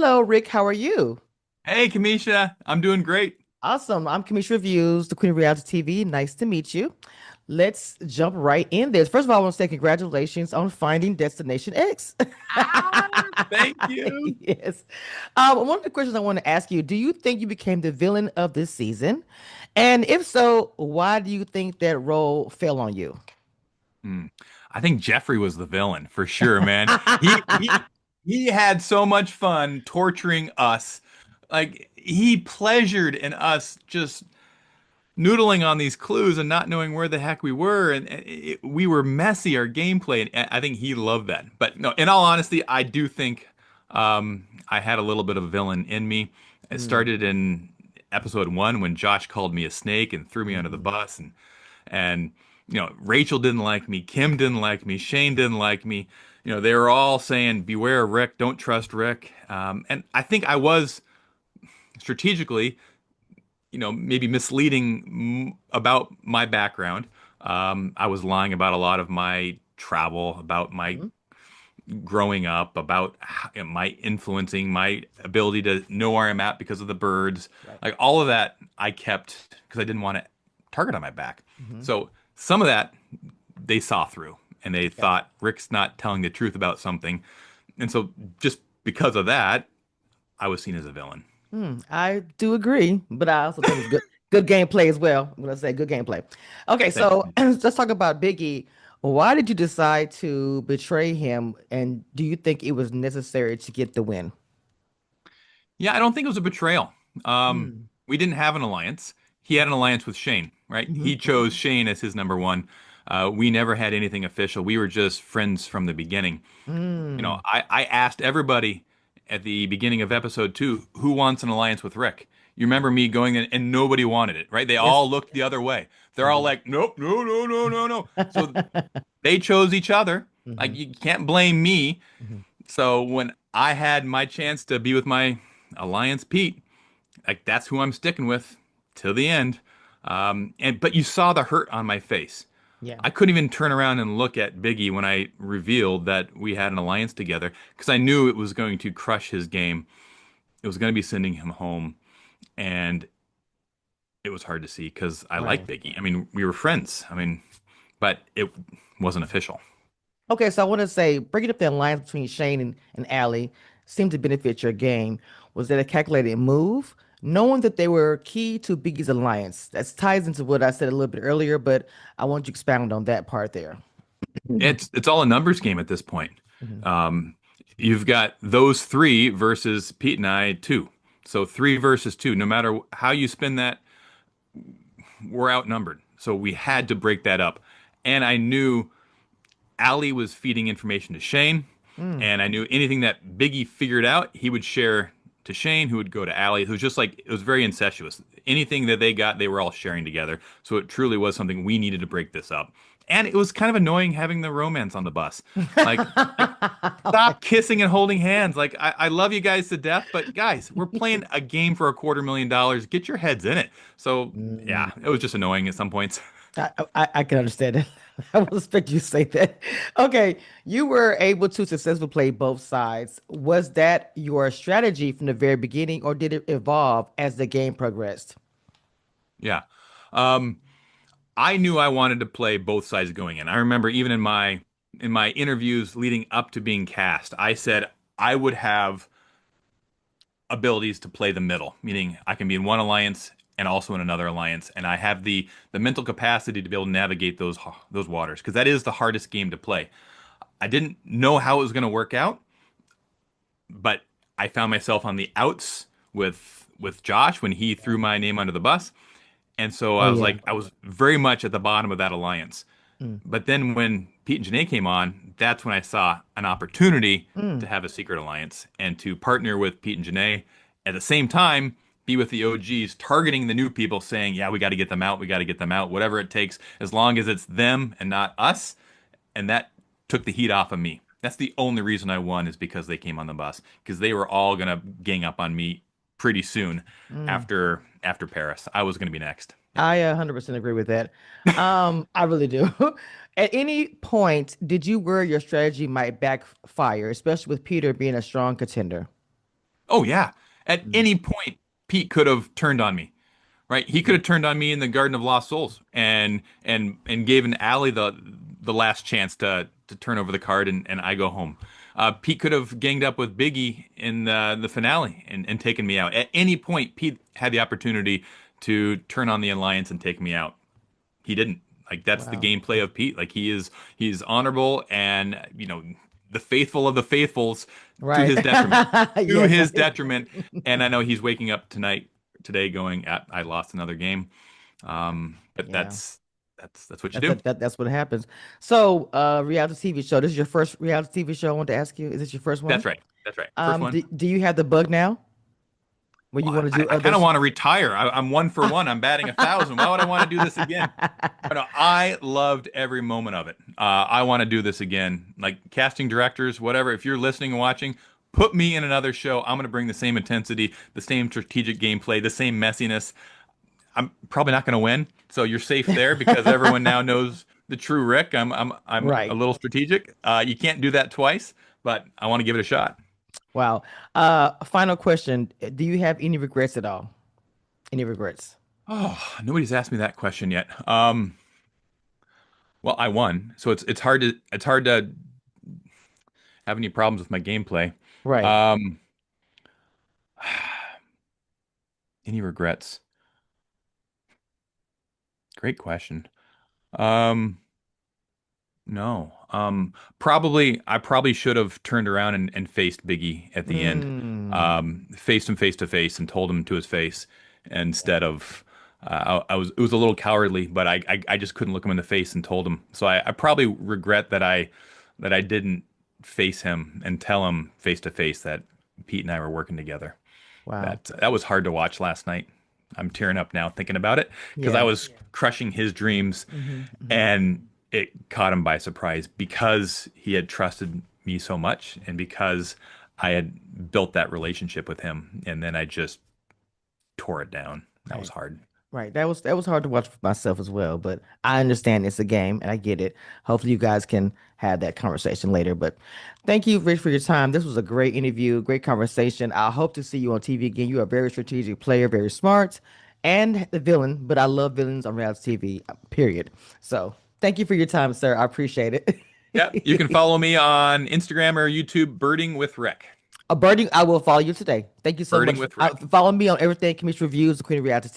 Hello, Rick. How are you? Hey, Kamisha, I'm doing great. Awesome. I'm Kamisha Reviews, the Queen of Reality TV. Nice to meet you. Let's jump right in this. First of all, I want to say congratulations on finding Destination X. Ah, thank you. Yes. One of the questions I want to ask you, do you think you became the villain of this season? And if so, why do you think that role fell on you? Hmm. I think Jeffrey was the villain for sure, man. He had so much fun torturing us. Like he pleasured in us just noodling on these clues and not knowing where the heck we were, and we were messy our gameplay, and I think he loved that. But no, in all honesty, I do think I had a little bit of a villain in me. It Mm, started in episode 1 when Josh called me a snake and threw me under the mhm. bus, and Rachel didn't like me, Kim didn't like me, Shane didn't like me. They were all saying beware of Rick, don't trust Rick, and I think I was strategically maybe misleading about my background. I was lying about a lot of my travel, about my Mhm. growing up, about my influencing, my ability to know where I'm at because of the birds. Right. Like all of that, I kept because I didn't want a target on my back. Hmm. So some of that they saw through and they Yeah. thought Rick's not telling the truth about something. And so just because of that, I was seen as a villain. I do agree, but I also think it's good gameplay as well. When I say good gameplay. Okay, Thank so you. let's talk about Biggie. Why did you decide to betray him, and do you think it was necessary to get the win? Yeah, I don't think it was a betrayal. Um, Mm. we didn't have an alliance. He had an alliance with Shane, right? Hmm. He chose Shane as his number one. We never had anything official. We were just friends from the beginning. Mm. I asked everybody at the beginning of episode 2 who wants an alliance with Rick. You remember me going in and nobody wanted it, right? They Yes. all looked the other way. They're all Indeed. like, nope, no, no, no, no, no. So they chose each other. Hmm. Like, you can't blame me. Hmm. So when I had my chance to be with my alliance Pete, like that's who I'm sticking with till the end. And but you saw the hurt on my face. Yeah. I couldn't even turn around and look at Biggie when I revealed that we had an alliance together because I knew it was going to crush his game. It was going to be sending him home, and it was hard to see because I like Right. Biggie. I mean, we were friends. I mean, but it wasn't official. Okay, so I want to say breaking up the alliance between Shane and Allie seemed to benefit your game. Was that a calculated move? Knowing that they were key to Biggie's alliance. That ties into what I said a little bit earlier, but I want you to expound on that part there. Mhm. It's all a numbers game at this point. Mhm. Um, you've got those three versus Pete and I two. So three versus two. No matter how you spin that, we're outnumbered. So we had to break that up. And I knew Ali was feeding information to Shane, Mm. and I knew anything that Biggie figured out, he would share to Shane, who would go to Ali. It was just like it was very incestuous. Anything that they got, they were all sharing together. So it truly was something we needed to break this up. And it was kind of annoying having the romance on the bus. Like stop kissing and holding hands. Like I love you guys to death, but guys, we're playing a game for $250,000. Get your heads in it. So yeah, Mm. it was just annoying at some points. I can understand it. I will expect you to say that. Okay, you were able to successfully play both sides. Was that your strategy from the very beginning, or did it evolve as the game progressed? Yeah. Um, I knew I wanted to play both sides going in. I remember even in my interviews leading up to being cast, I said I would have abilities to play the middle, meaning I can be in one alliance and also in another alliance, and I have the mental capacity to be able to navigate those waters because that is the hardest game to play. I didn't know how it was going to work out, but I found myself on the outs with Josh when he threw my name under the bus, and so Oh I was yeah. like I was very much at the bottom of that alliance. Mm. But then when Pete and Janae came on, that's when I saw an opportunity to Mm. have a secret alliance and to partner with Pete and Janae at the same time, be with the OGs, targeting the new people, saying, yeah, we got to get them out. We got to get them out, whatever it takes, as long as it's them and not us. And that took the heat off of me. That's the only reason I won is because they came on the bus because they were all going to gang up on me pretty soon Mm. after Paris. I was going to be next. Yeah. I 100% agree with that. I really do. At any point, did you worry your strategy might backfire, especially with Peter being a strong contender? Oh yeah. At Mm. any point, Pete could have turned on me. Right? He could have turned on me in the Garden of Lost Souls and gave an alley the last chance to turn over the card and I go home. Pete could have ganged up with Biggie in the finale and taken me out. At any point, Pete had the opportunity to turn on the alliance and take me out. He didn't. Like that's the Wow. gameplay of Pete. Like he's honorable and the faithful of the faithfuls to Right. his detriment. To Yes. his detriment. And I know he's waking up today going I lost another game. But Yeah. that's what you do. That's what happens. So, reality TV show. This is your first reality TV show. I want to ask you, is this your first one? That's right. That's right. First one. Do you have the bug now where you Well, want to do I kind of others? want to retire. I'm 1 for 1. I'm batting 1,000. Why would I want to do this again? No, I loved every moment of it. I want to do this again. Like casting directors, whatever. If you're listening and watching, put me in another show. I'm going to bring the same intensity, the same strategic gameplay, the same messiness. I'm probably not going to win, so you're safe there because everyone now knows the true Rick. I'm a Right. little strategic. You can't do that twice, but I want to give it a shot. Wow. Final question. Do you have any regrets at all? Any regrets? Oh, nobody's asked me that question yet. Well, I won, so it's hard to have any problems with my gameplay. Right. Um, any regrets? Great question. Um, no. Probably I probably should have turned around and faced Biggie at the end. Mm. Faced him face to face and told him to his face instead of I was it was a little cowardly, but I just couldn't look him in the face and told him. So I probably regret that I didn't face him and tell him face to face that Pete and I were working together. Wow. That was hard to watch last night. I'm tearing up now thinking about it because I Yeah. was crushing his dreams Hmm. and it caught him by surprise because he had trusted me so much and because I had built that relationship with him and then I just tore it down. That was Right. hard. Right. That was hard to watch for myself as well, but I understand it's a game and I get it. Hopefully you guys can have that conversation later. But thank you, Rich, for your time. This was a great interview, great conversation. I hope to see you on TV again. You're a very strategic player, very smart, and the villain, but I love villains on reality TV, period. So thank you for your time, sir. I appreciate Yeah, you can it. follow me on Instagram or YouTube, Birding with Rick. A birdie, I will follow you today. Thank you so Birding much. with Rick. Follow me on everything, Commission Reviews, the Queen of Reality